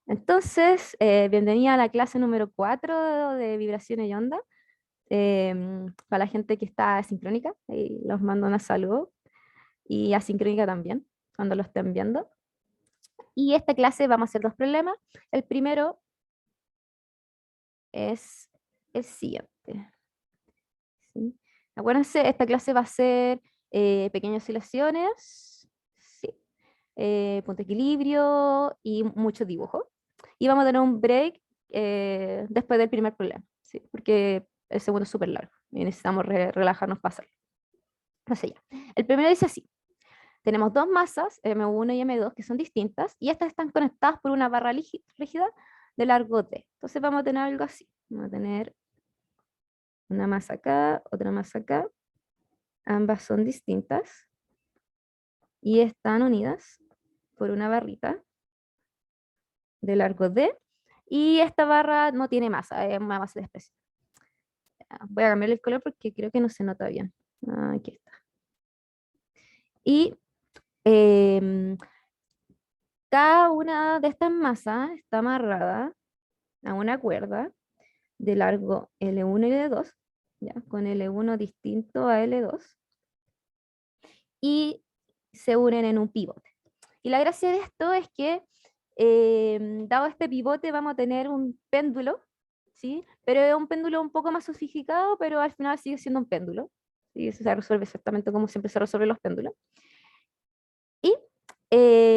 Entonces, bienvenida a la clase número 4 de vibraciones y onda. Para la gente que está asincrónica, y los mando un saludo, y asincrónica también, cuando lo estén viendo. Y esta clase vamos a hacer dos problemas. El primero es el siguiente. ¿Sí? Acuérdense, esta clase va a ser pequeñas oscilaciones, sí, punto de equilibrio y mucho dibujo. Y vamos a tener un break después del primer problema, ¿sí? Porque el segundo es súper largo y necesitamos relajarnos para hacerlo. Entonces ya. El primero dice así. Tenemos dos masas, M1 y M2, que son distintas, y estas están conectadas por una barra rígida de largo D. Entonces vamos a tener algo así. Vamos a tener una masa acá, otra masa acá. Ambas son distintas y están unidas por una barrita de largo D. Y esta barra no tiene masa, es una masa de especie. Voy a cambiar el color porque creo que no se nota bien. Aquí está. Y em, cada una de estas masas está amarrada a una cuerda de largo L1 y L2, ¿ya? Con L1 distinto a L2, y se unen en un pivote. Y la gracia de esto es que, dado este pivote, vamos a tener un péndulo, ¿sí? Pero es un péndulo un poco más sofisticado, pero al final sigue siendo un péndulo. Y eso se resuelve exactamente como siempre se resuelven los péndulos. Y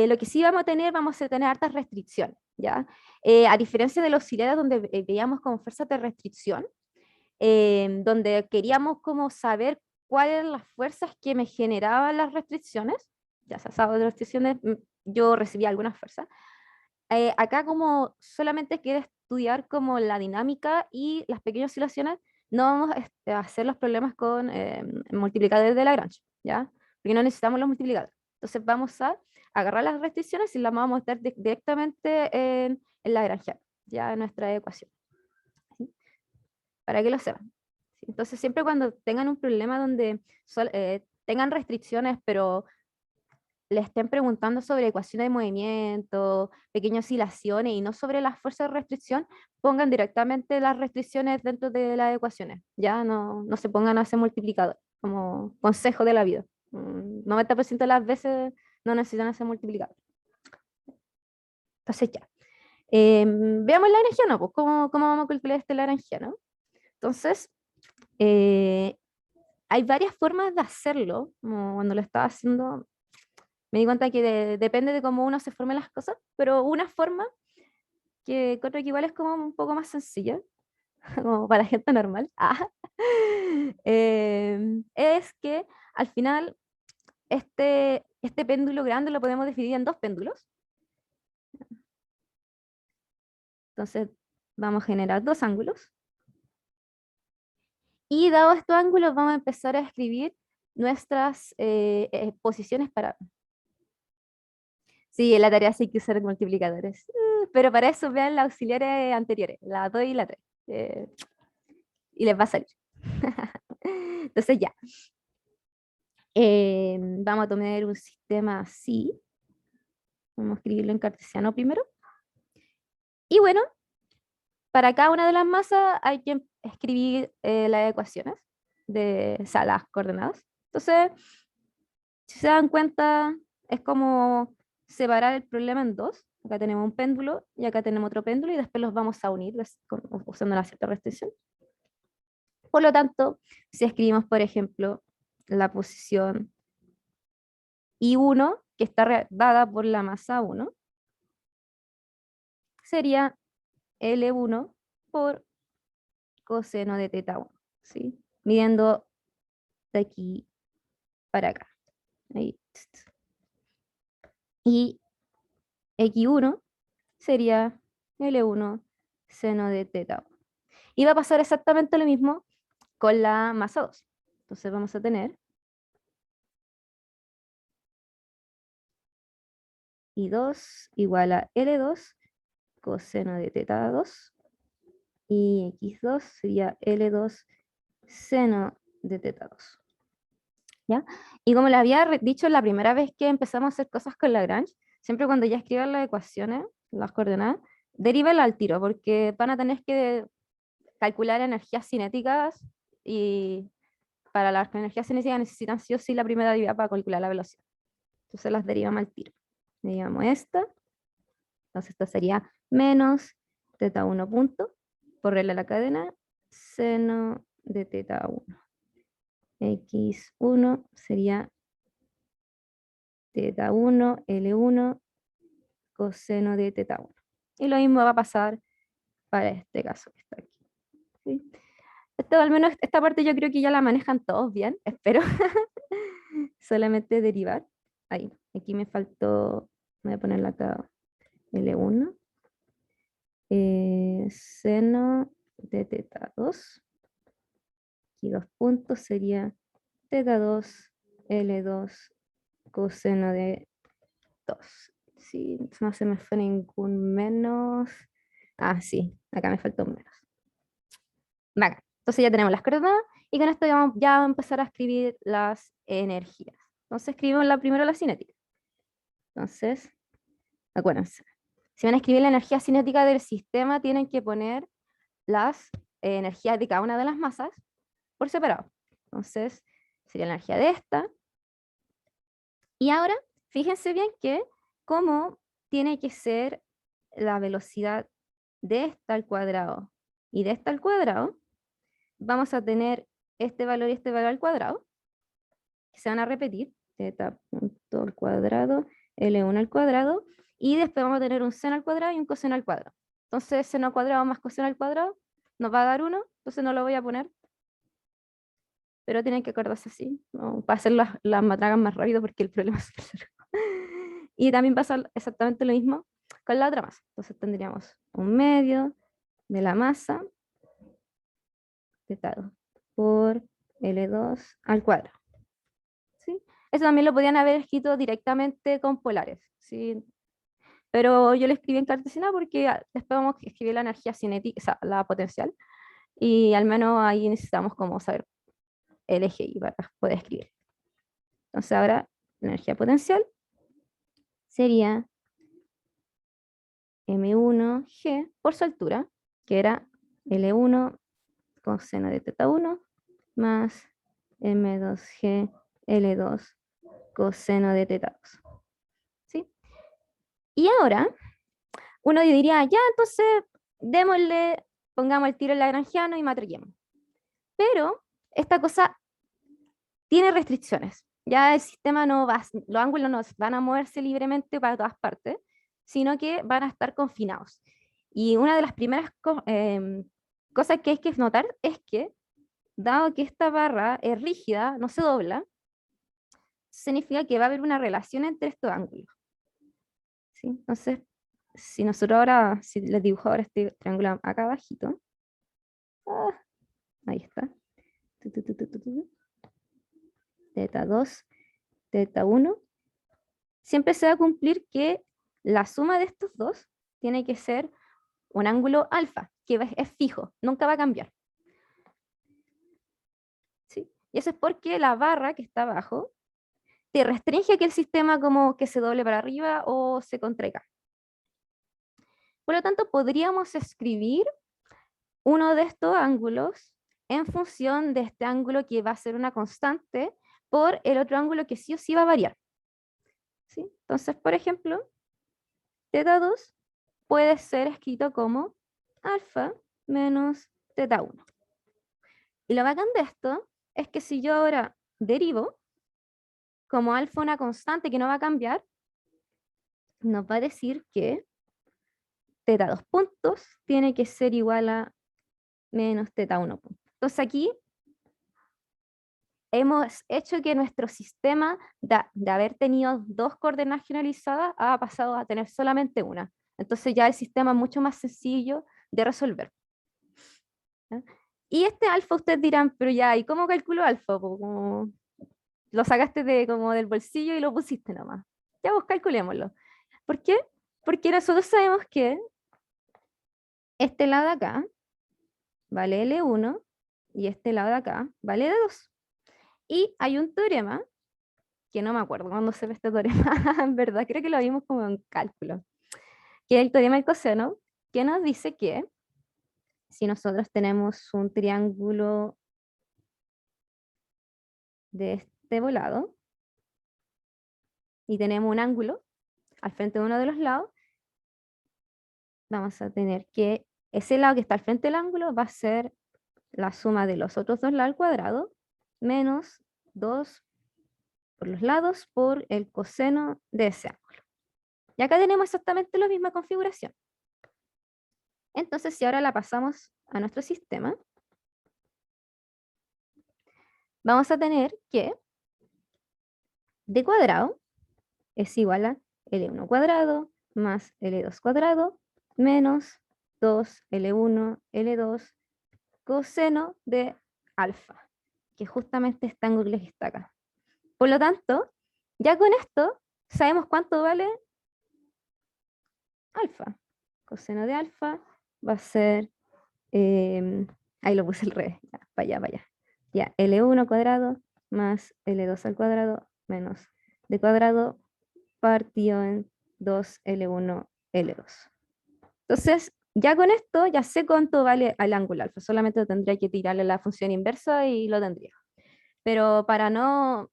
lo que sí vamos a tener hartas restricciones, ¿ya? A diferencia de los auxiliares donde veíamos como fuerzas de restricción, donde queríamos como saber cuáles eran las fuerzas que me generaban las restricciones, ya se sabe de restricciones, yo recibía algunas fuerzas. Acá como solamente quiero estudiar como la dinámica y las pequeñas oscilaciones, no vamos a hacer los problemas con multiplicadores de Lagrange, ¿ya? Porque no necesitamos los multiplicadores. Entonces vamos a agarrar las restricciones y las vamos a meter directamente en Lagrange, ya en nuestra ecuación, ¿sí? Para que lo sepan. ¿Sí? Entonces siempre cuando tengan un problema donde tengan restricciones, pero le estén preguntando sobre ecuaciones de movimiento, pequeñas oscilaciones y no sobre las fuerzas de restricción, pongan directamente las restricciones dentro de las ecuacionnes. Ya no se pongan a hacer multiplicador, como consejo de la vida. 90% de las veces no necesitan hacer multiplicador. Entonces ya. Veamos la energía, ¿no? Pues, ¿cómo vamos a calcular este lagrangiano? Entonces, eh, hay varias formas de hacerlo, como cuando lo estaba haciendo me di cuenta que depende de cómo uno se forme las cosas, pero una forma que creo que igual es como un poco más sencilla, como para gente normal, es que al final este péndulo grande lo podemos dividir en dos péndulos. Entonces vamos a generar dos ángulos. Y dado estos ángulos vamos a empezar a escribir nuestras posiciones para... Sí, en la tarea sí hay que usar multiplicadores. Pero para eso vean las auxiliares anteriores, la 2 y la 3. Y les va a salir. Entonces ya. Vamos a tomar un sistema así. Vamos a escribirlo en cartesiano primero. Y bueno, para cada una de las masas hay que escribir las ecuaciones, o sea, las coordenadas. Entonces, si se dan cuenta, es como separar el problema en dos. Acá tenemos un péndulo y acá tenemos otro péndulo y después los vamos a unir usando una cierta restricción. Por lo tanto, si escribimos, por ejemplo, la posición I1, que está dada por la masa 1, sería L1 por coseno de teta 1, ¿sí? Midiendo de aquí para acá. Ahí. Y X1 sería L1 seno de teta 1. Y va a pasar exactamente lo mismo con la masa 2. Entonces vamos a tener I2 igual a L2 coseno de teta 2 y X2 sería L2 seno de teta 2. ¿Ya? Y como les había dicho la primera vez que empezamos a hacer cosas con Lagrange, siempre cuando ya escriban las ecuaciones, las coordenadas, Derívala al tiro, porque van a tener que calcular energías cinéticas y para las energías cinéticas necesitan sí o sí la primera derivada para calcular la velocidad. Entonces las derivamos al tiro. Derivamos esta, entonces esto sería menos teta 1 punto, por regla de la cadena, seno de teta 1. X1 sería teta 1, L1, coseno de teta 1. Y lo mismo va a pasar para este caso que está aquí. ¿Sí? Esto, al menos esta parte yo creo que ya la manejan todos bien, espero. Solamente derivar. Ahí, aquí me faltó, voy a ponerla acá, L1. Seno de teta 2. Aquí 2 puntos sería teta 2, L2, coseno de 2. Sí, no se me fue ningún menos. Ah, sí, acá me faltó un menos. Venga, entonces ya tenemos las coordenadas y con esto ya vamos a empezar a escribir las energías. Entonces escribimos primero la cinética. Entonces, acuérdense, si van a escribir la energía cinética del sistema, tienen que poner las energías de cada una de las masas por separado. Entonces, sería la energía de esta. Y ahora, fíjense bien que cómo tiene que ser la velocidad de esta al cuadrado y de esta al cuadrado, vamos a tener este valor y este valor al cuadrado, que se van a repetir, teta punto al cuadrado, L1 al cuadrado, y después vamos a tener un seno al cuadrado y un coseno al cuadrado. Entonces, seno al cuadrado más coseno al cuadrado nos va a dar 1, entonces no lo voy a poner, pero tienen que acordarse así, ¿no? Para hacer las matragas más rápido porque el problema es largo. Y también pasa exactamente lo mismo con la otra masa. Entonces tendríamos un medio de la masa tetado por L2 al cuadrado. ¿Sí? Eso también lo podían haber escrito directamente con polares, ¿sí? Pero yo lo escribí en cartesiana porque después vamos a escribir la energía cinética, o sea, la potencial, y al menos ahí necesitamos como saber el eje y para poder escribir. Entonces ahora la energía potencial sería M1G por su altura, que era L1 coseno de teta 1 más M2G L2 coseno de teta 2. ¿Sí? Y ahora uno diría, ya, entonces démosle, pongamos el tiro en lagrangiano y matrillemos. Pero esta cosa tiene restricciones. Ya el sistema no va, los ángulos no van a moverse libremente para todas partes, sino que van a estar confinados. Y una de las primeras cosas que hay que notar es que, dado que esta barra es rígida, no se dobla, significa que va a haber una relación entre estos ángulos. ¿Sí? Entonces, si nosotros ahora, si les dibujo ahora este triángulo acá abajito, ahí está, teta 2, teta 1, siempre se va a cumplir que la suma de estos dos tiene que ser un ángulo alfa, que es fijo, nunca va a cambiar. ¿Sí? Y eso es porque la barra que está abajo te restringe que el sistema como que se doble para arriba o se contraiga. Por lo tanto, podríamos escribir uno de estos ángulos en función de este ángulo que va a ser una constante por el otro ángulo que sí o sí va a variar. ¿Sí? Entonces, por ejemplo, teta 2 puede ser escrito como alfa menos teta 1. Y lo bacán de esto es que si yo ahora derivo como alfa una constante que no va a cambiar, nos va a decir que teta 2 puntos tiene que ser igual a menos teta 1 puntos. Entonces aquí hemos hecho que nuestro sistema de haber tenido dos coordenadas generalizadas ha pasado a tener solamente una. Entonces ya el sistema es mucho más sencillo de resolver. ¿Ya? Y este alfa ustedes dirán, pero ya, ¿y cómo calculo alfa? Como lo sacaste como del bolsillo y lo pusiste nomás. Ya vos calculémoslo. ¿Por qué? Porque nosotros sabemos que este lado de acá vale L1 y este lado de acá vale D2. Y hay un teorema, que no me acuerdo cuándo se ve este teorema, en verdad, creo que lo vimos como en cálculo, que es el teorema del coseno, que nos dice que si nosotros tenemos un triángulo de este volado y tenemos un ángulo al frente de uno de los lados, vamos a tener que ese lado que está al frente del ángulo va a ser la suma de los otros dos lados al cuadrado menos 2 por los lados por el coseno de ese ángulo. Y acá tenemos exactamente la misma configuración. Entonces, si ahora la pasamos a nuestro sistema, vamos a tener que d cuadrado es igual a L1 cuadrado más L2 cuadrado menos 2L1, L2 coseno de alfa, que justamente este ángulo que está acá. Por lo tanto, ya con esto sabemos cuánto vale alfa. Coseno de alfa va a ser, ahí lo puse al revés, ya, para allá, para allá. Ya, L1 cuadrado más L2 al cuadrado menos d cuadrado partido en 2L1, L2. Entonces, ya con esto ya sé cuánto vale el ángulo alfa, solamente tendría que tirarle la función inversa y lo tendría. Pero para no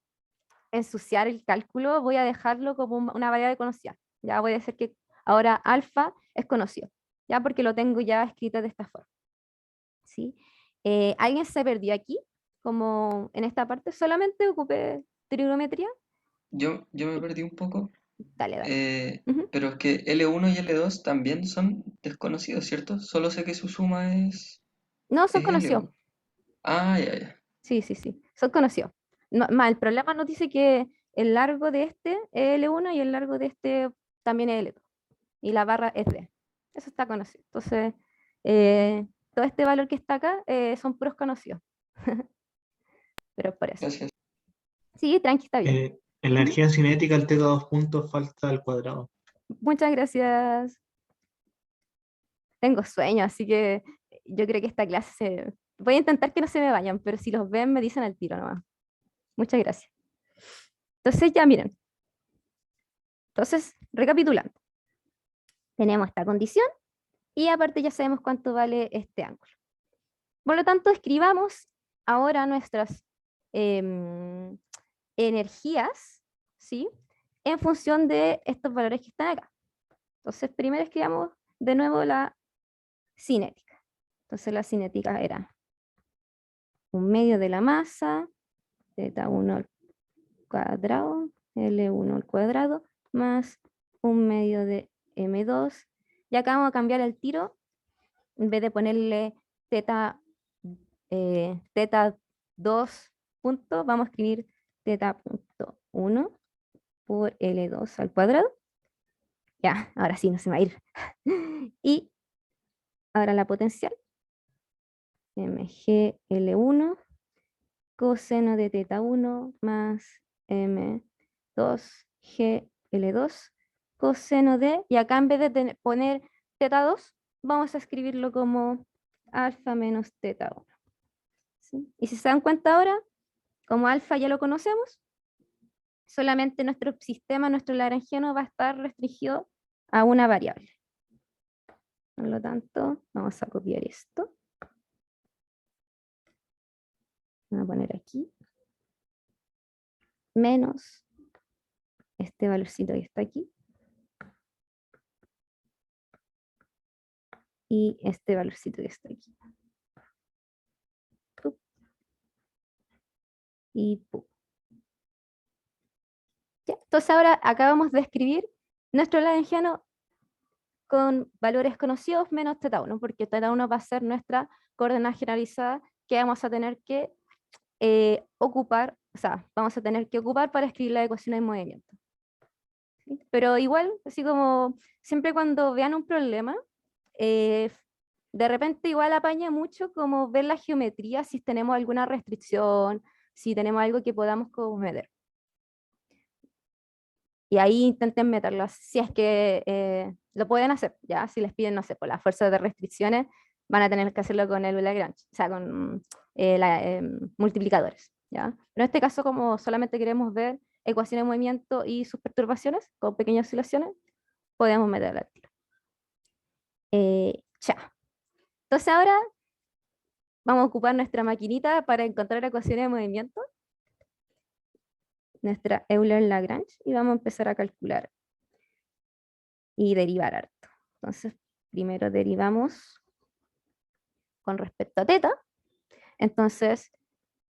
ensuciar el cálculo, voy a dejarlo como una variable conocida. Ya voy a decir que ahora alfa es conocido, ya porque lo tengo ya escrito de esta forma. ¿Sí? ¿Alguien se perdió aquí? Como en esta parte solamente ocupé trigonometría. Yo me perdí un poco, Dale, dale. Ujú. pero es que L1 y L2 también son desconocidos, ¿cierto? Solo sé que su suma No, son es conocidos. L1. Ah, ya, ya. Sí, sí, sí. Son conocidos. No, más, el problema nos dice que el largo de este es L1 y el largo de este también es L2. Y la barra es D. Eso está conocido. Entonces, todo este valor que está acá son puros conocidos. Pero es por eso. Gracias. Sí, tranqui, está bien. En la Ujú. energía cinética el teta 2 puntos falta al cuadrado. Muchas gracias. Tengo sueño, así que yo creo que esta clase... Voy a intentar que no se me vayan, pero si los ven me dicen al tiro nomás. Muchas gracias. Entonces ya miren. Entonces, recapitulando. Tenemos esta condición y aparte ya sabemos cuánto vale este ángulo. Por lo tanto, escribamos ahora nuestras energías, ¿sí? En función de estos valores que están acá. Entonces, primero escribamos de nuevo la cinética. Entonces, la cinética era 1/2 de la masa, θ1 al cuadrado, L1 al cuadrado, más 1/2 de M2. Y acá vamos a cambiar el tiro, en vez de ponerle θ, θ 2 punto, vamos a escribir θ.1 por L2 al cuadrado. Ya, ahora sí, no se me va a ir. Y ahora la potencial, mgl1 coseno de θ1 más m2gl2 coseno de, y acá en vez de poner θ2, vamos a escribirlo como alfa menos θ1. ¿Sí? Y si se dan cuenta ahora, como alfa ya lo conocemos, solamente nuestro sistema, nuestro lagrangiano va a estar restringido a una variable. Por lo tanto, vamos a copiar esto. Voy a poner aquí. Menos este valorcito que está aquí. Y este valorcito que está aquí. Pup. Y pup. ¿Ya? Entonces ahora acabamos de escribir nuestro lagrangiano con valores conocidos menos θ1, porque θ1 va a ser nuestra coordenada generalizada que vamos a tener que ocupar, o sea, vamos a tener que ocupar para escribir la ecuación de movimiento. ¿Sí? Pero igual, así como siempre cuando vean un problema, de repente igual apaña mucho como ver la geometría, si tenemos alguna restricción, si tenemos algo que podamos como meter. Y ahí intenten meterlo, si es que lo pueden hacer, ya, si les piden, no sé, por la fuerza de restricciones, van a tener que hacerlo con el Lagrange, o sea, con multiplicadores, ya. Pero en este caso, como solamente queremos ver ecuaciones de movimiento y sus perturbaciones, con pequeñas oscilaciones, podemos meterla al tiro. Ya. Entonces ahora vamos a ocupar nuestra maquinita para encontrar ecuaciones de movimiento, nuestra Euler-Lagrange, y vamos a empezar a calcular y derivar harto. Entonces, primero derivamos con respecto a teta. Entonces,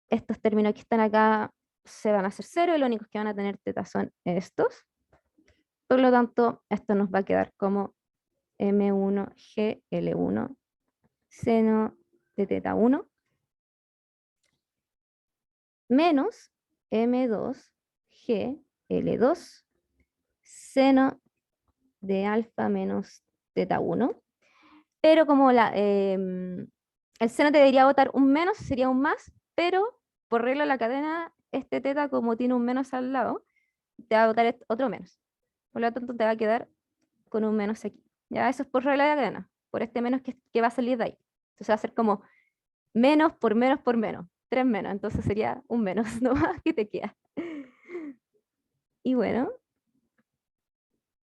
estos términos que están acá se van a hacer cero y los únicos que van a tener teta son estos. Por lo tanto, esto nos va a quedar como M1GL1 seno de teta 1 menos M2GL2 seno de alfa menos teta 1. Pero como el seno te debería botar un menos, sería un más, pero por regla de la cadena, este teta como tiene un menos al lado, te va a botar otro menos. Por lo tanto, te va a quedar con un menos aquí. Ya, eso es por regla de la cadena, por este menos que va a salir de ahí. Entonces va a ser como menos por menos por menos, 3 menos, entonces sería un menos nomás que te queda. Y bueno,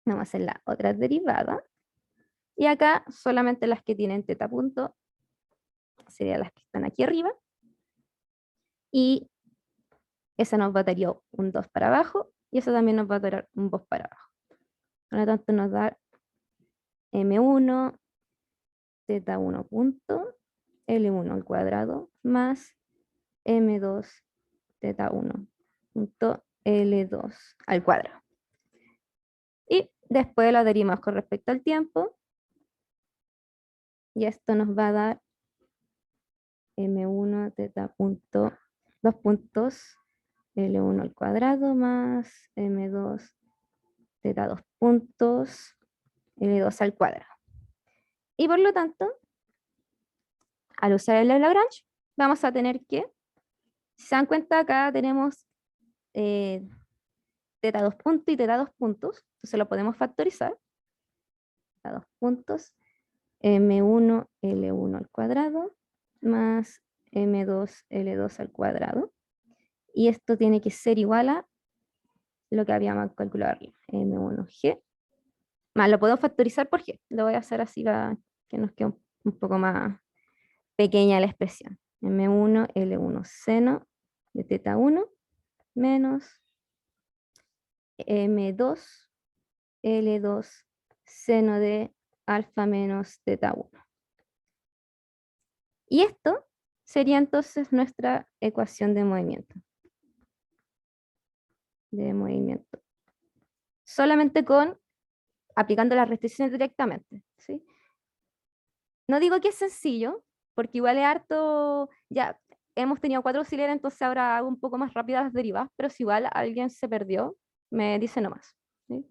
vamos a hacer la otra derivada. Y acá solamente las que tienen teta punto serían las que están aquí arriba. Y esa nos va a dar un 2 para abajo y esa también nos va a dar un 2 para abajo. Por lo tanto nos da M1 teta 1 punto L1 al cuadrado más M2 teta 1 punto L2 al cuadrado. Y después lo derivamos con respecto al tiempo. Y esto nos va a dar M1 teta punto 2 puntos L1 al cuadrado más M2 teta 2 puntos L2 al cuadrado. Y por lo tanto, al usar el Lagrange, vamos a tener que, si se dan cuenta, acá tenemos teta 2 puntos y teta 2 puntos, entonces lo podemos factorizar. Teta 2 puntos, M1 L1 al cuadrado más M2 L2 al cuadrado. Y esto tiene que ser igual a lo que habíamos calculado arriba, M1G. Más lo puedo factorizar por G. Lo voy a hacer así para que nos quede un poco más pequeña la expresión. M1 L1 seno de teta 1 menos M2 L2 seno de alfa menos teta 1. Y esto sería entonces nuestra ecuación de movimiento. Solamente aplicando las restricciones directamente, ¿sí? No digo que es sencillo, porque igual es harto, ya hemos tenido 4 auxiliares, entonces ahora hago un poco más rápidas las derivadas, pero si igual alguien se perdió, me dice nomás, ¿sí?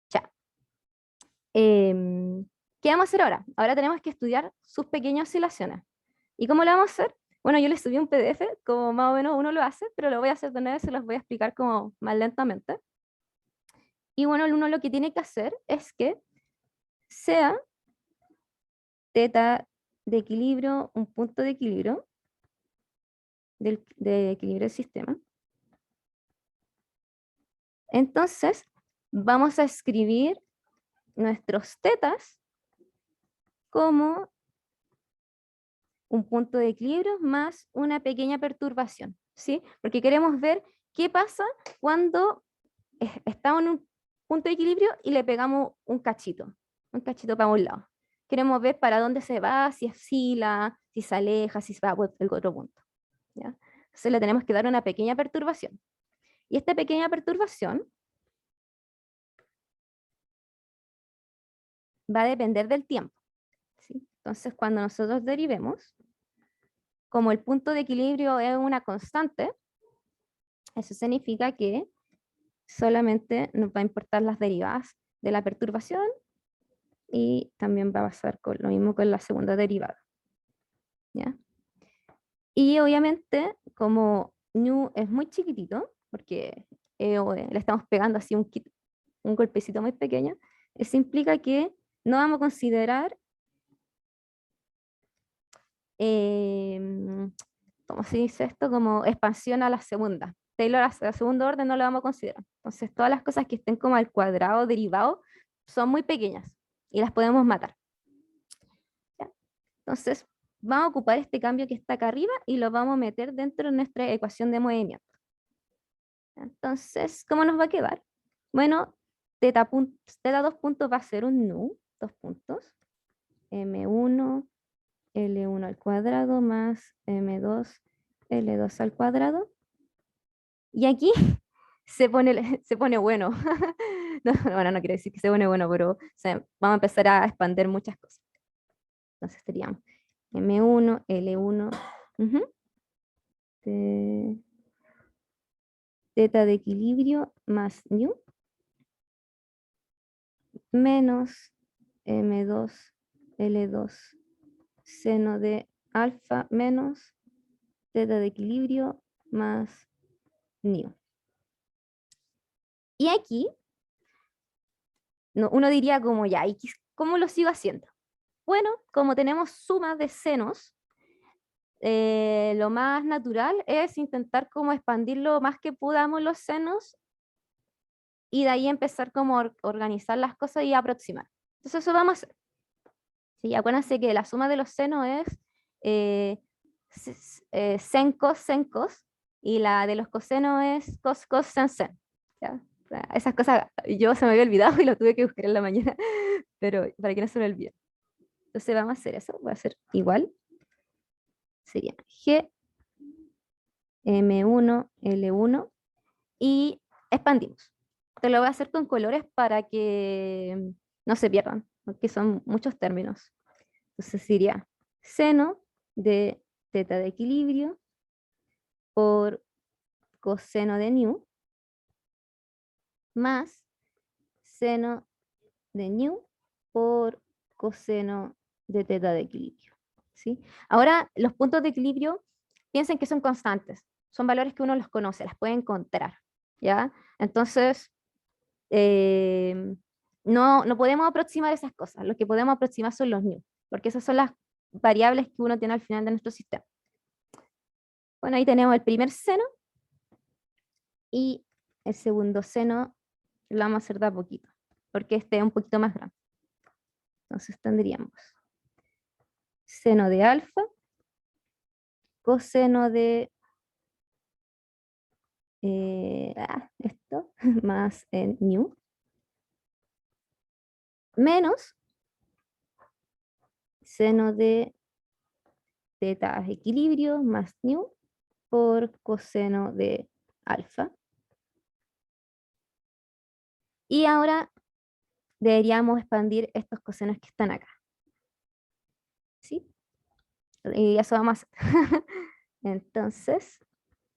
Ya. ¿Qué vamos a hacer ahora? Ahora tenemos que estudiar sus pequeñas oscilaciones. ¿Y cómo lo vamos a hacer? Bueno, yo les subí un PDF, como más o menos uno lo hace, pero lo voy a hacer de nuevo y se los voy a explicar como más lentamente. Y bueno, uno lo que tiene que hacer es que sea teta de equilibrio, un punto de equilibrio, de equilibrio del sistema. Entonces, vamos a escribir nuestros tetas como un punto de equilibrio más una pequeña perturbación, ¿sí? Porque queremos ver qué pasa cuando estamos en un punto de equilibrio y le pegamos un cachito para un lado. Queremos ver para dónde se va, si oscila, si se aleja, si se va por el otro punto, ¿ya? Entonces le tenemos que dar una pequeña perturbación. Y esta pequeña perturbación va a depender del tiempo, ¿sí? Entonces, cuando nosotros derivemos, como el punto de equilibrio es una constante, eso significa que solamente nos va a importar las derivadas de la perturbación y también va a pasar con lo mismo con la segunda derivada, ¿ya? Y obviamente, como nu es muy chiquitito, porque le estamos pegando así un golpecito muy pequeño, eso implica que no vamos a considerar, ¿cómo se dice esto? Como expansión a la segunda. Taylor a la segunda orden no la vamos a considerar. Entonces, todas las cosas que estén como al cuadrado derivado son muy pequeñas. y las podemos matar. ¿Ya? Entonces, vamos a ocupar este cambio que está acá arriba y lo vamos a meter dentro de nuestra ecuación de movimiento. Entonces, ¿cómo nos va a quedar? Bueno, teta 2 puntos va a ser un nu, 2 puntos, m1, L1 al cuadrado más M2, L2 al cuadrado. Y aquí se pone bueno. No, bueno, no quiere decir que se pone bueno, pero vamos a empezar a expandir muchas cosas. Entonces seríamos M1, L1, teta de equilibrio más nu, menos M2, L2, seno de alfa menos teta de equilibrio más nu. Y aquí uno diría como ya, ¿y cómo lo sigo haciendo? Bueno, como tenemos sumas de senos, lo más natural es intentar como expandir lo más que podamos los senos y de ahí empezar como a organizar las cosas y aproximar. Entonces eso vamos a hacer. ¿Sí? Acuérdense que la suma de los senos es sen, cos, sen, cos, y la de los cosenos es cos, cos, sen, sen. ¿Ya? O sea, esas cosas yo se me había olvidado y lo tuve que buscar en la mañana, pero para que no se me olvide. Entonces vamos a hacer eso, voy a hacer igual. Sería G, M1, L1 y expandimos. Te lo voy a hacer con colores para que no se pierdan, porque son muchos términos. Entonces sería seno de teta de equilibrio por coseno de nu más seno de nu por coseno de teta de equilibrio. ¿Sí? Ahora, los puntos de equilibrio, piensen que son constantes, son valores que uno los conoce, las puede encontrar, ¿ya? Entonces, no podemos aproximar esas cosas, lo que podemos aproximar son los nu, porque esas son las variables que uno tiene al final de nuestro sistema. Bueno, ahí tenemos el primer seno, y el segundo seno lo vamos a hacer de a poquito, porque este es un poquito más grande. Entonces tendríamos seno de alfa, coseno de esto, más nu, menos seno de teta equilibrio más nu por coseno de alfa. Y ahora deberíamos expandir estos cosenos que están acá. ¿Sí? Y eso vamos a hacer. Entonces,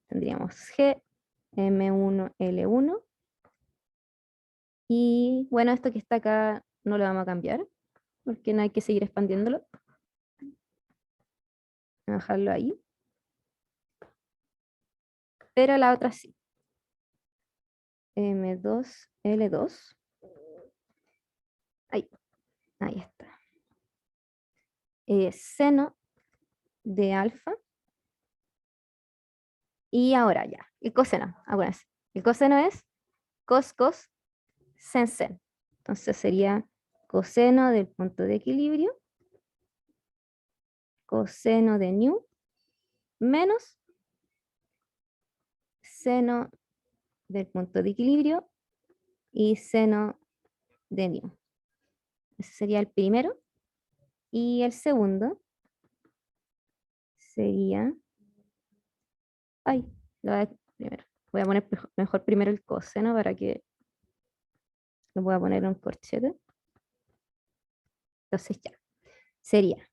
tendríamos G, M1, L1. Y bueno, esto que está acá no lo vamos a cambiar, porque no hay que seguir expandiéndolo. Voy a dejarlo ahí. Pero la otra sí. M2, L2. Ahí está. Seno de alfa. Y ahora ya, el coseno, acuérdense. El coseno es cos, cos, sen, sen. Entonces sería coseno del punto de equilibrio, coseno de nu, menos seno del punto de equilibrio y seno de nu. Ese sería el primero. Y el segundo sería... Ay, lo voy a, primero. Voy a poner mejor primero el coseno para que lo pueda poner en un corchete. Entonces ya. Sería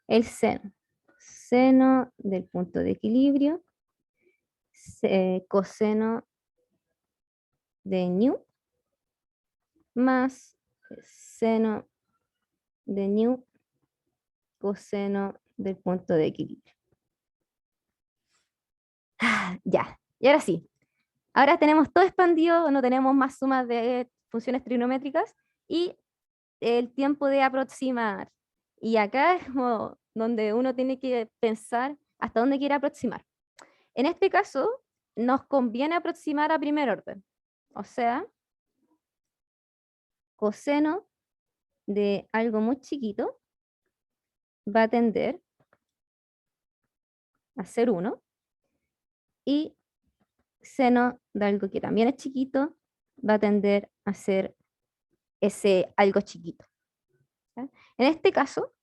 el seno. Seno del punto de equilibrio. Coseno de nu más seno de nu coseno del punto de equilibrio. Ya, y ahora sí. Ahora tenemos todo expandido, no tenemos más sumas de funciones trigonométricas y el tiempo de aproximar. Y acá es como donde uno tiene que pensar hasta dónde quiere aproximar. En este caso, nos conviene aproximar a primer orden. O sea, coseno de algo muy chiquito va a tender a ser 1 y seno de algo que también es chiquito va a tender a ser ese algo chiquito. ¿Ya? En este caso,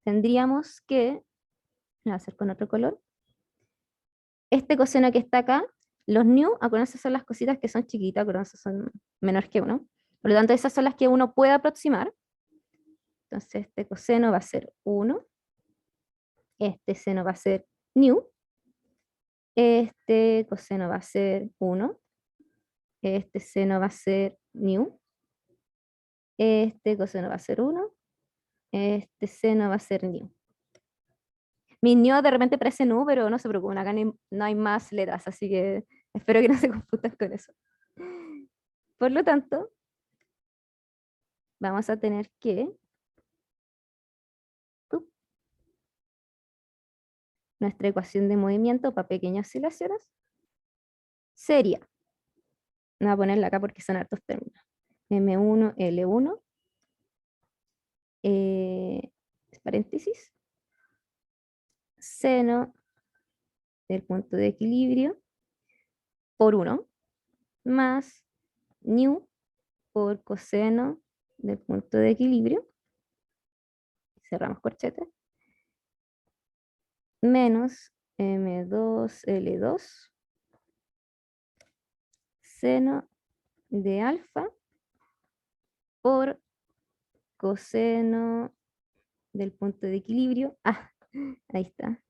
tendríamos que, voy a hacer con otro color, este coseno que está acá, los new, acuérdense, son las cositas que son chiquitas, acuérdense, son menores que 1. Por lo tanto, esas son las que uno puede aproximar. Entonces, este coseno va a ser 1. Este seno va a ser new. Este coseno va a ser 1. Este seno va a ser new. Este coseno va a ser 1. Este seno va a ser new. Mi new de repente parece nu, pero no se preocupen, acá no hay más letras, así que espero que no se confundan con eso. Por lo tanto, vamos a tener que nuestra ecuación de movimiento para pequeñas oscilaciones sería, voy a ponerla acá porque son hartos términos, M1, L1, paréntesis, seno del punto de equilibrio por 1 más nu por coseno del punto de equilibrio, cerramos corchete, menos M2, L2, seno de alfa por coseno del punto de equilibrio, ahí está,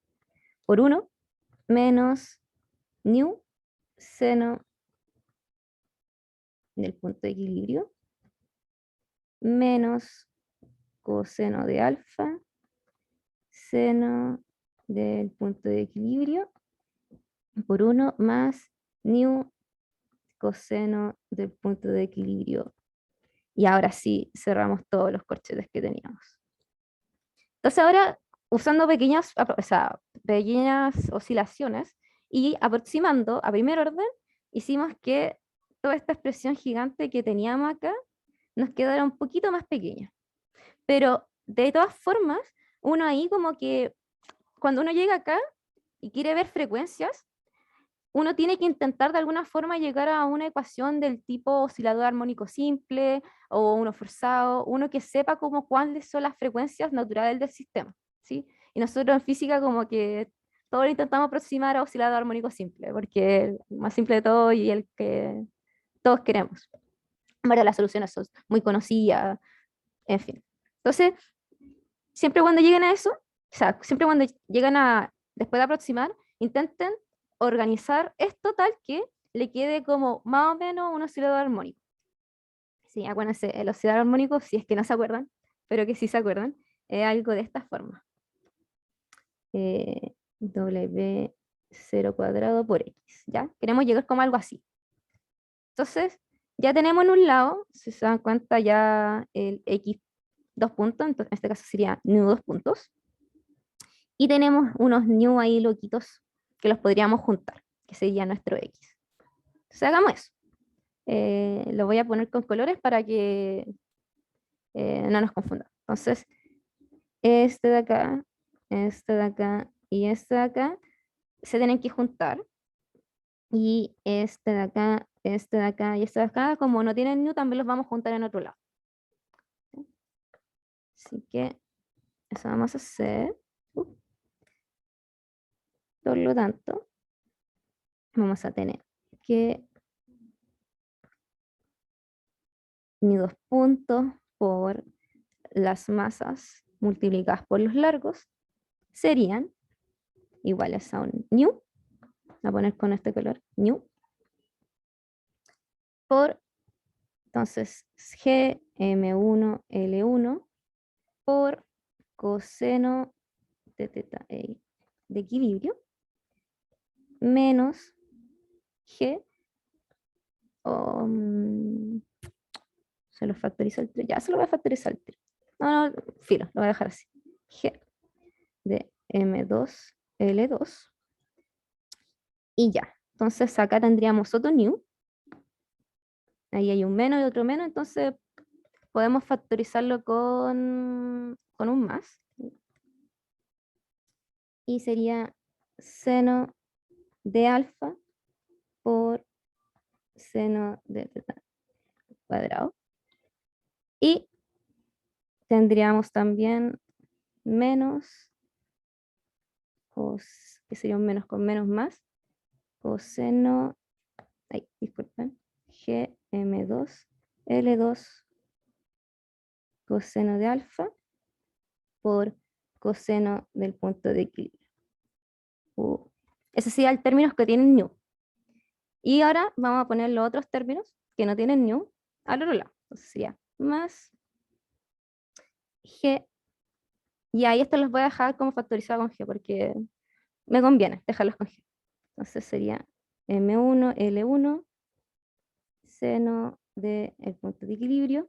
por 1 menos nu seno del punto de equilibrio menos coseno de alfa seno del punto de equilibrio por 1 más nu coseno del punto de equilibrio. Y ahora sí cerramos todos los corchetes que teníamos. Entonces ahora, usando pequeñas oscilaciones y aproximando a primer orden, hicimos que toda esta expresión gigante que teníamos acá nos quedara un poquito más pequeña. Pero de todas formas, uno ahí como que cuando uno llega acá y quiere ver frecuencias, uno tiene que intentar de alguna forma llegar a una ecuación del tipo oscilador armónico simple o uno forzado, uno que sepa como cuáles son las frecuencias naturales del sistema, ¿sí? Y nosotros en física como que todo lo intentamos aproximar a oscilador armónico simple, porque es el más simple de todo y el que todos queremos. Bueno, las soluciones son muy conocidas, en fin. Entonces, siempre cuando lleguen a eso, o sea, siempre cuando llegan a, después de aproximar, intenten organizar esto tal que le quede como más o menos un oscilador armónico. Sí, acuérdense, el oscilador armónico, si es que no se acuerdan, pero que sí se acuerdan, es algo de esta forma. W0 cuadrado por X, ¿ya? Queremos llegar como algo así. Entonces, ya tenemos en un lado, si se dan cuenta ya el X 2 puntos, entonces en este caso sería nu 2 puntos. Y tenemos unos new ahí loquitos que los podríamos juntar, que sería nuestro X. Entonces hagamos eso. Lo voy a poner con colores para que no nos confunda. Entonces, este de acá y este de acá se tienen que juntar. Y este de acá y este de acá, como no tienen new, también los vamos a juntar en otro lado. Así que eso vamos a hacer. Por lo tanto, vamos a tener que mi 2 puntos por las masas multiplicadas por los largos serían iguales a un nu, voy a poner con este color, nu, por, entonces, G, M1, L1, por coseno de teta E de equilibrio, menos G, se lo factoriza el 3, ya se lo voy a factorizar el 3. No, filo, lo voy a dejar así. G de M2, L2. Y ya. Entonces acá tendríamos otro new. Ahí hay un menos y otro menos, entonces podemos factorizarlo con un más. Y sería seno de alfa por seno de teta cuadrado. Y tendríamos también menos, que sería un menos con menos más, coseno, disculpen, GM2, L2, coseno de alfa por coseno del punto de equilibrio. Ese sería el término que tienen nu. Y ahora vamos a poner los otros términos que no tienen nu al otro lado. Entonces sería más G. Y ahí estos los voy a dejar como factorizado con G porque me conviene dejarlos con G. Entonces sería M1, L1, seno del punto de equilibrio,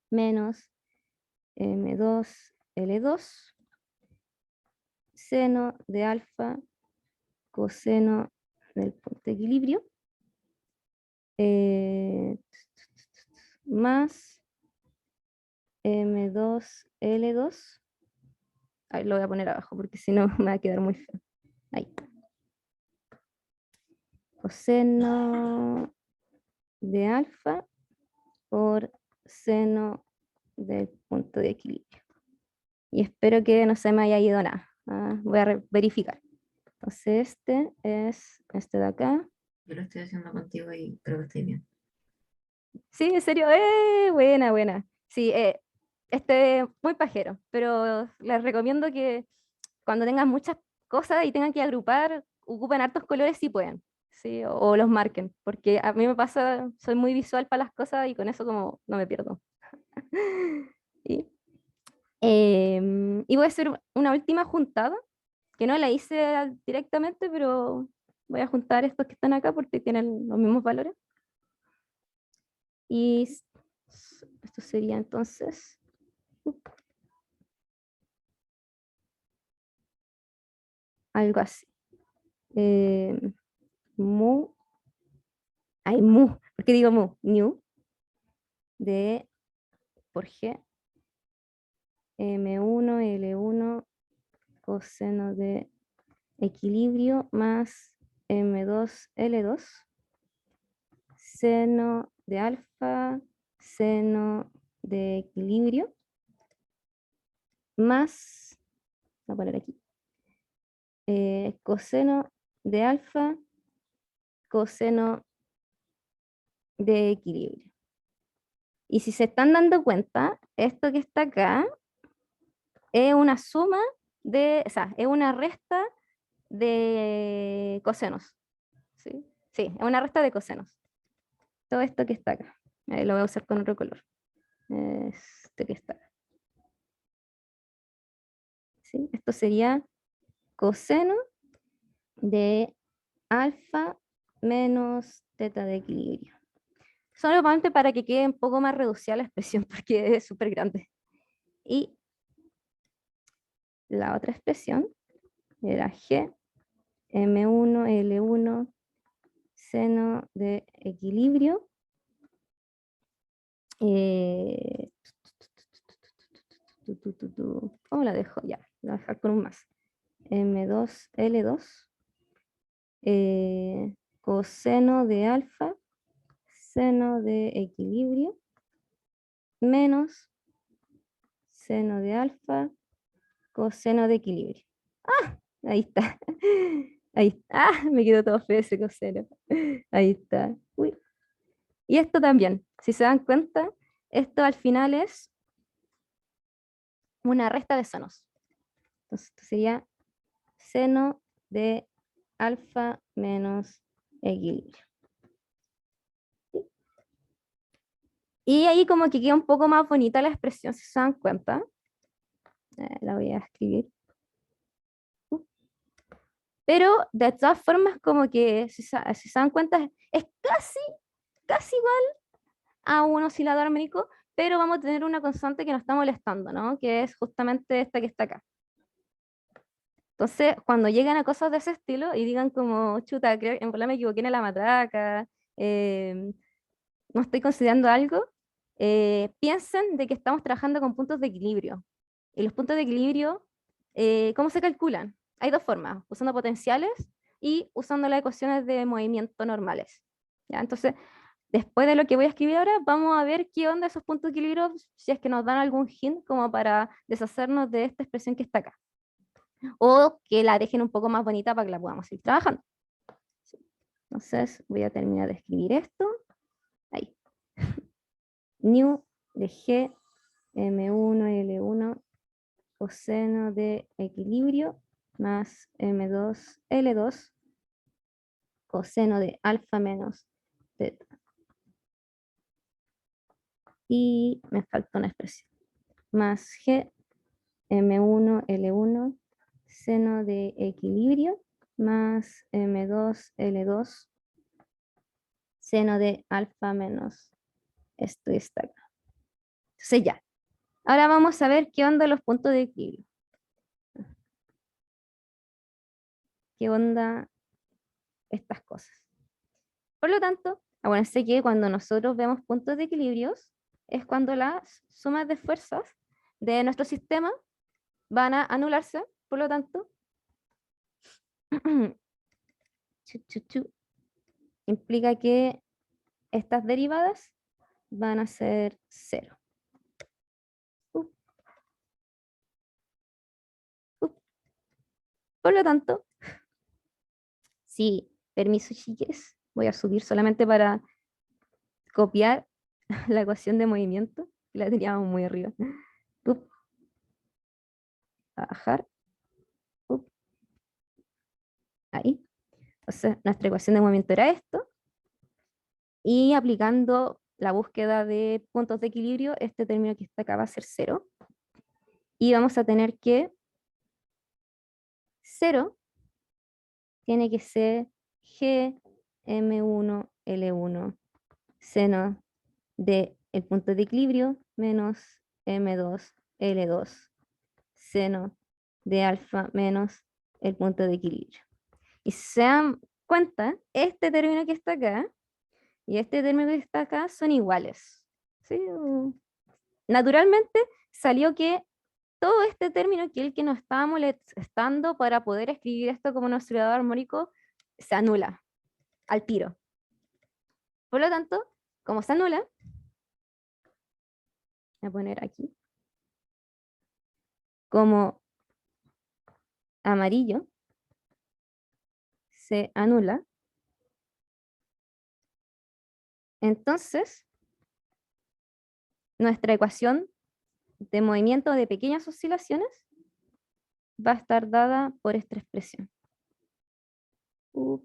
menos M2, L2, seno de alfa, coseno del punto de equilibrio, más M2, L2. Ahí lo voy a poner abajo porque si no me va a quedar muy feo. Ahí. Coseno de alfa por seno del punto de equilibrio. Y espero que no se me haya ido nada. Voy a verificar. Entonces este es este de acá. Yo lo estoy haciendo contigo y creo que estoy bien. Sí, en serio, buena, buena. Sí, este muy pajero, pero les recomiendo que cuando tengan muchas cosas y tengan que agrupar, ocupen hartos colores si pueden, ¿sí? O los marquen, porque a mí me pasa, soy muy visual para las cosas y con eso como no me pierdo. Y, y voy a hacer una última juntada, que no la hice directamente, pero voy a juntar estos que están acá porque tienen los mismos valores. Y esto sería entonces algo así. Mu, ¿por qué digo mu? New de por G, M1, L1, coseno de equilibrio más M2, L2, seno de alfa, seno de equilibrio, más, voy a poner aquí, coseno de alfa, coseno de equilibrio. Y si se están dando cuenta, esto que está acá es una suma de, o sea, es una resta de cosenos. ¿Sí? Sí, es una resta de cosenos. Todo esto que está acá. Lo voy a usar con otro color. Este que está acá. ¿Sí? Esto sería coseno de alfa menos teta de equilibrio. Solamente para que quede un poco más reducida la expresión porque es súper grande. Y la otra expresión era G, M1, L1, seno de equilibrio. ¿Cómo la dejo? Ya, la voy a dejar con un más. M2, L2, coseno de alfa, seno de equilibrio, menos seno de alfa, coseno de equilibrio. ¡Ah! Ahí está. Ahí está. ¡Ah! Me quedó todo feo ese coseno. Ahí está. Uy. Y esto también, si se dan cuenta, esto al final es una resta de senos. Entonces esto sería seno de alfa menos equilibrio. Y ahí como que queda un poco más bonita la expresión, si se dan cuenta. La voy a escribir. Pero de todas formas, como que si se dan cuenta, es casi igual a un oscilador armónico, pero vamos a tener una constante que nos está molestando, ¿no? Que es justamente esta que está acá. Entonces, cuando llegan a cosas de ese estilo y digan como, chuta, creo que en verdad me equivoqué en la matraca, no estoy considerando algo, piensen de que estamos trabajando con puntos de equilibrio. Y los puntos de equilibrio, ¿cómo se calculan? Hay dos formas, usando potenciales y usando las ecuaciones de movimiento normales. ¿Ya? Entonces, después de lo que voy a escribir ahora, vamos a ver qué onda esos puntos de equilibrio, si es que nos dan algún hint como para deshacernos de esta expresión que está acá. O que la dejen un poco más bonita para que la podamos seguir trabajando. Entonces, voy a terminar de escribir esto. Ahí. New de G, M1, L1, coseno de equilibrio, más M2, L2, coseno de alfa menos teta. Y me falta una expresión. Más G, M1, L1, seno de equilibrio, más M2, L2, seno de alfa menos esto está acá. Entonces ya. Ahora vamos a ver qué onda los puntos de equilibrio. ¿Qué onda estas cosas? Por lo tanto, acuérdense que cuando nosotros vemos puntos de equilibrio es cuando las sumas de fuerzas de nuestro sistema van a anularse, por lo tanto, implica que estas derivadas van a ser 0. Por lo tanto, sí, permiso chiques, voy a subir solamente para copiar la ecuación de movimiento, que la teníamos muy arriba. Bajar. Ahí. Entonces, nuestra ecuación de movimiento era esto. Y aplicando la búsqueda de puntos de equilibrio, este término que está acá va a ser 0. Y vamos a tener que 0 tiene que ser G, M1, L1, seno de el punto de equilibrio menos M2, L2, seno de alfa menos el punto de equilibrio. Y si se dan cuenta, este término que está acá y este término que está acá son iguales. ¿Sí? Naturalmente salió que todo este término, que es el que nos estaba molestando para poder escribir esto como un oscilador armónico, se anula al tiro. Por lo tanto, como se anula, voy a poner aquí, como amarillo, se anula. Entonces, nuestra ecuación de movimiento de pequeñas oscilaciones va a estar dada por esta expresión. Por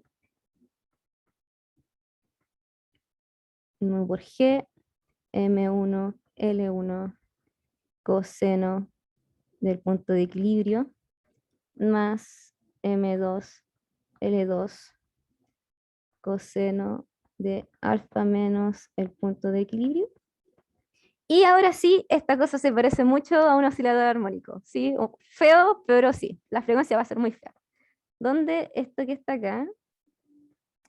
G, M1, L1, coseno del punto de equilibrio, más M2, L2, coseno de alfa menos el punto de equilibrio. Y ahora sí, esta cosa se parece mucho a un oscilador armónico, ¿sí? Feo, pero sí, la frecuencia va a ser muy fea. Donde esto que está acá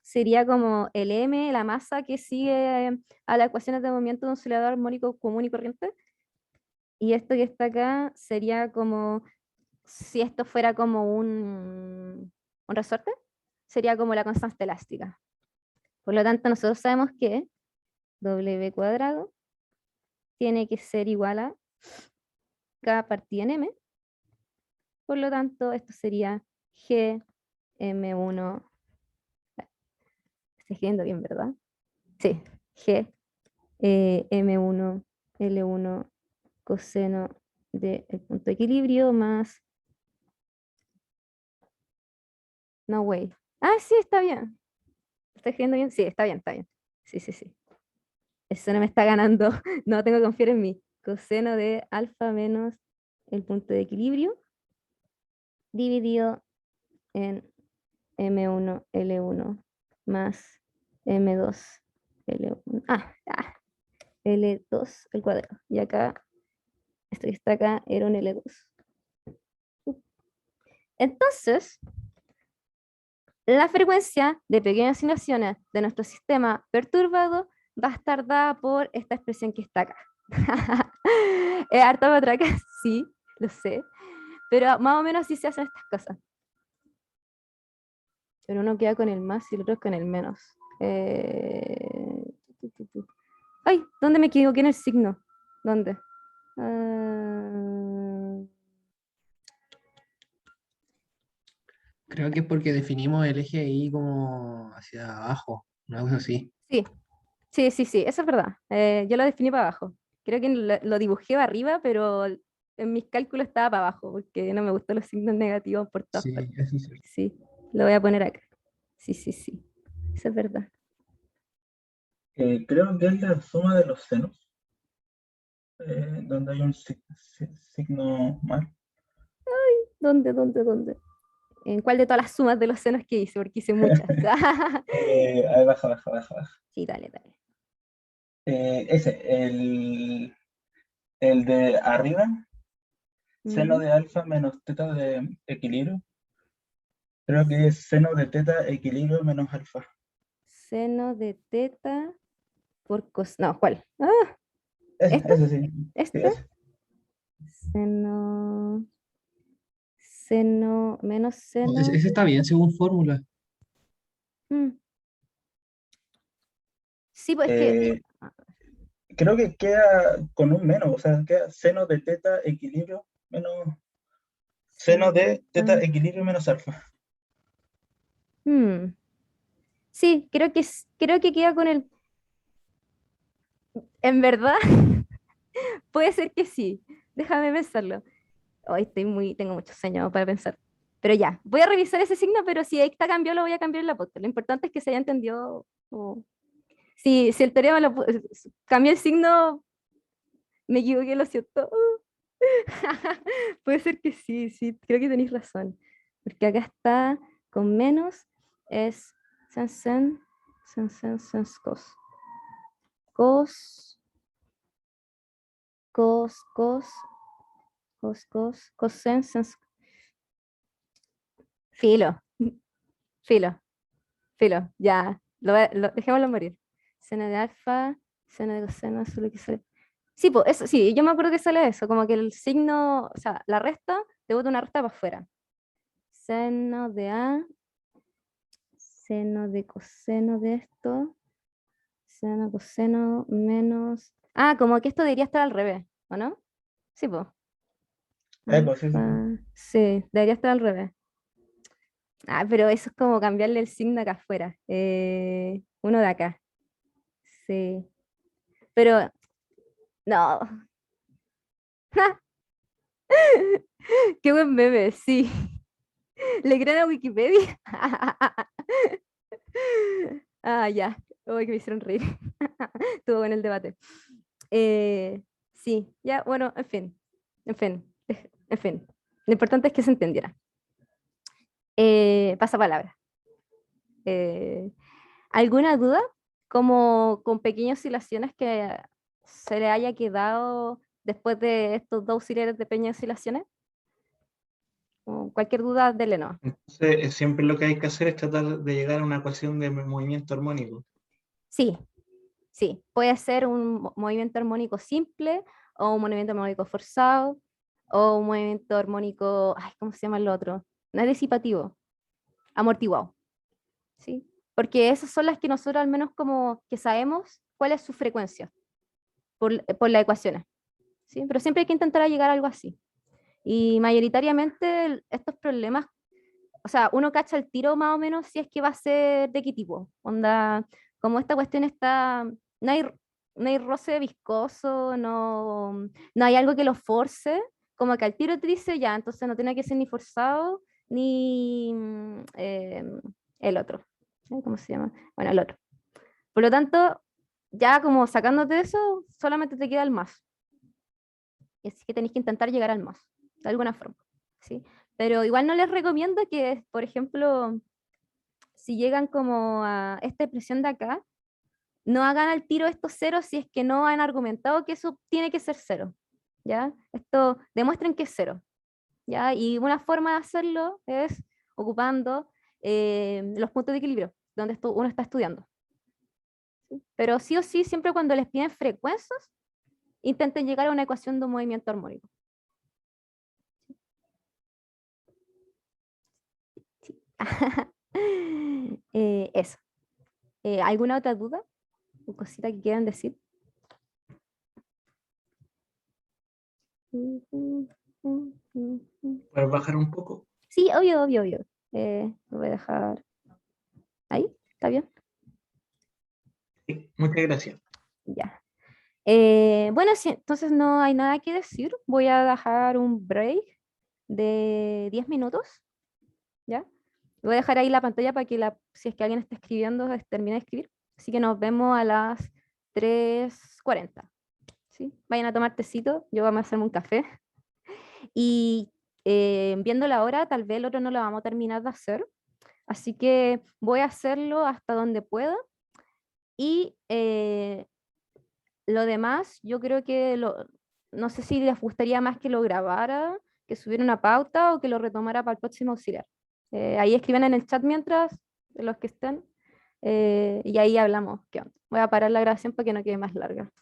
sería como el M, la masa que sigue a las ecuaciones de movimiento de un oscilador armónico común y corriente. Y esto que está acá sería como, si esto fuera como un resorte, sería como la constante elástica. Por lo tanto, nosotros sabemos que W cuadrado tiene que ser igual a K partida en M. Por lo tanto, esto sería G M1. Estoy escribiendo bien, ¿verdad? Sí, G M1 L1 coseno del punto de equilibrio más... No way. Ah, sí, está bien. ¿Estoy escribiendo bien? Sí, está bien, está bien. Sí, sí, sí. Eso no me está ganando. No, tengo que confiar en mí. Coseno de alfa menos el punto de equilibrio dividido en M1 L1 más M2 L1. L2 el cuadrado. Y acá, esto que está acá era un L2. Entonces, la frecuencia de pequeñas oscilaciones de nuestro sistema perturbado va a estar dada por esta expresión que está acá. Es harta matraca, sí, lo sé, pero más o menos así se hacen estas cosas. Pero uno queda con el más y el otro con el menos. Ay, ¿dónde me equivoqué en el signo? ¿Dónde? Ah, Creo que es porque definimos el eje ahí como hacia abajo, una cosa así. sí, sí, eso es verdad. Yo lo definí para abajo. Creo que lo dibujé para arriba, pero en mis cálculos estaba para abajo, porque no me gustan los signos negativos por todas Sí, partes. eso es cierto. Sí, lo voy a poner acá. Sí, eso es verdad. Creo que es la suma de los senos, donde hay un signo más. ¿Dónde? ¿En cuál de todas las sumas de los senos que hice? Porque hice muchas. Ahí baja. Sí, dale. Ese, el de arriba, seno Ujú. de alfa menos teta de equilibrio. Creo que es seno de teta equilibrio menos alfa. Seno de teta por cos... No, ¿cuál? Ah, ¿esto? Ese sí. Sí, ¿Este? ese. Seno menos No, seno. ese está bien según fórmula. Mm. Sí, pues es que... Eh, Creo que queda con un menos, o sea, queda seno de teta equilibrio menos seno de teta equilibrio menos alfa. Mm. Sí, creo que queda con el... En verdad, puede ser que sí. Déjame pensarlo. Hoy tengo mucho sueño para pensar. Pero ya, voy a revisar ese signo, pero si ahí está cambiado, lo voy a cambiar en la podcast. Lo importante es que se haya entendido. Si el teorema cambió el signo, me equivoqué, lo siento. Puede ser que sí, creo que tenéis razón. Porque acá está con menos, es sen, cos, cosen, filo, filo, ya, dejémoslo morir. Seno de alfa, seno de coseno, eso es lo que sale. Sí, pues, eso, sí, yo me acuerdo que sale eso, como que el signo, o sea, la resta, te bota una resta para afuera. Seno de A, seno de coseno de esto, seno, coseno, menos... Ah, como que esto debería estar al revés, ¿o no? Sí, pues. Pues, sí. Sí, debería estar al revés. Ah, pero eso es como cambiarle el signo acá afuera. Uno de acá. Sí. Pero, no. Qué buen meme, sí. ¿Le creen a Wikipedia? Ah, ya. Uy, que me hicieron reír. Estuvo en el debate. Sí, ya, bueno, en fin. Lo importante es que se entendiera. Pasa palabra. ¿Alguna duda? Como con pequeñas oscilaciones que se le haya quedado después de estos dos auxiliares de pequeñas oscilaciones. O cualquier duda, dele no. Entonces, siempre lo que hay que hacer es tratar de llegar a una ecuación de movimiento armónico. Sí, puede ser un movimiento armónico simple o un movimiento armónico forzado o un movimiento armónico, ay, ¿cómo se llama el otro? No es disipativo, amortiguado, ¿sí? Porque esas son las que nosotros al menos como que sabemos cuál es su frecuencia por las ecuaciones, ¿sí? Pero siempre hay que intentar llegar a algo así. Y mayoritariamente estos problemas, o sea, uno cacha el tiro más o menos si es que va a ser de qué tipo. Onda, como esta cuestión está, no hay, no hay roce viscoso, no hay algo que lo force, como que al tiro te dice ya, entonces no tiene que ser ni forzado ni el otro. ¿Sí? ¿Cómo se llama? Bueno, el otro. Por lo tanto, ya como sacándote eso, solamente te queda el más. Y así que tenéis que intentar llegar al más, de alguna forma. ¿Sí? Pero igual no les recomiendo que, por ejemplo, si llegan como a esta expresión de acá, no hagan al tiro estos ceros si es que no han argumentado que eso tiene que ser cero. ¿Ya? Esto demuestren que es cero. ¿Ya? Y una forma de hacerlo es ocupando los puntos de equilibrio, donde uno está estudiando. ¿sí? Pero sí o sí, siempre cuando les piden frecuencias, intenten llegar a una ecuación de un movimiento armónico. Sí. Eso. ¿Alguna otra duda o cosita que quieran decir? ¿Puedes bajar un poco? Sí, obvio, obvio, obvio. Lo voy a dejar ahí, ¿está bien? Sí, muchas gracias. Ya. Bueno, sí, entonces no hay nada que decir. Voy a dejar un break de 10 minutos, ¿ya? Voy a dejar ahí la pantalla para que si es que alguien está escribiendo, termine de escribir. Así que nos vemos a las 3:40, ¿sí? Vayan a tomar tecito, yo voy a hacerme un café. Y viendo la hora, tal vez el otro no lo vamos a terminar de hacer. Así que voy a hacerlo hasta donde pueda. Y lo demás, yo creo que no sé si les gustaría más que lo grabara, que subiera una pauta o que lo retomara para el próximo auxiliar. Ahí escriban en el chat mientras, los que estén, y ahí hablamos. ¿Qué onda? Voy a parar la grabación para que no quede más larga.